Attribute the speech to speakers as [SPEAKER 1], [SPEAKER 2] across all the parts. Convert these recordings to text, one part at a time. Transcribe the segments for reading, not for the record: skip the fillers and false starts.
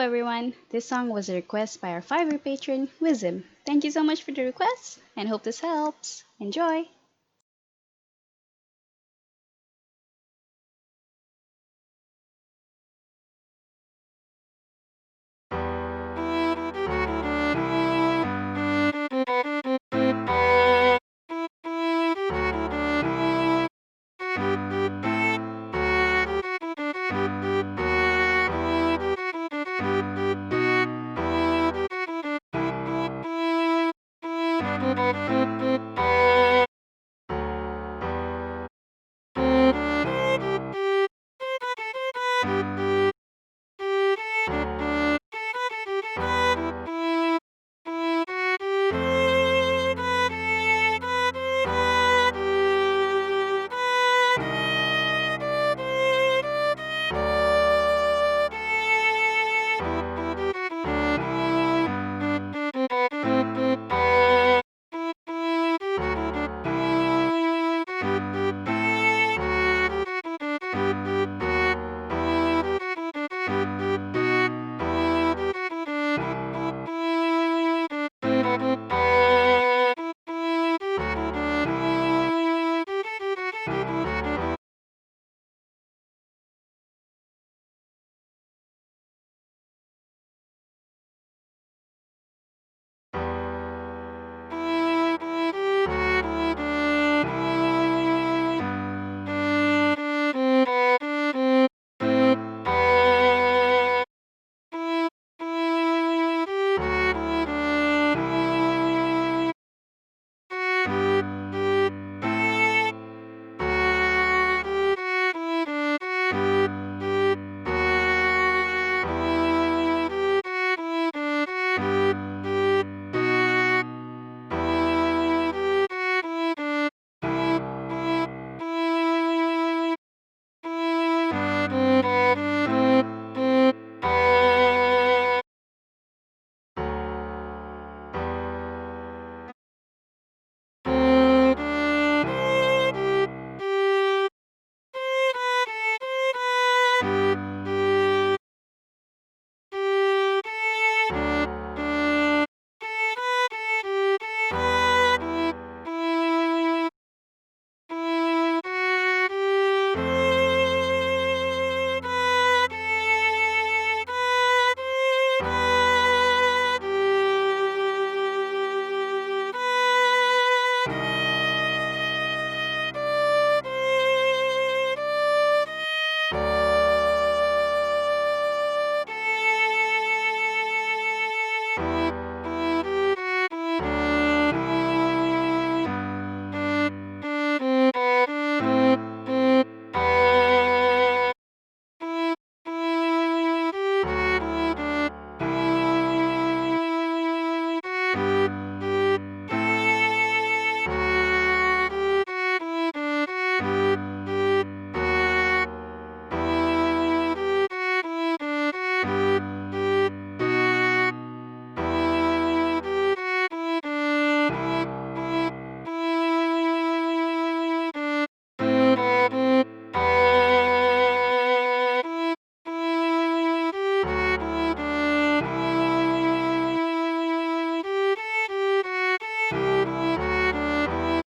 [SPEAKER 1] everyone. This song was a request by our Fiverr patron, Wisdom. Thank you so much for the request and hope this helps. Enjoy!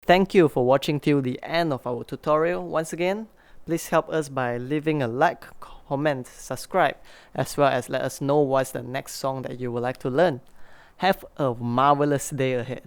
[SPEAKER 2] Thank you for watching till the end of our tutorial. Once again, please help us by leaving a like, comment, subscribe, as well as let us know what's the next song that you would like to learn. Have a marvelous day ahead.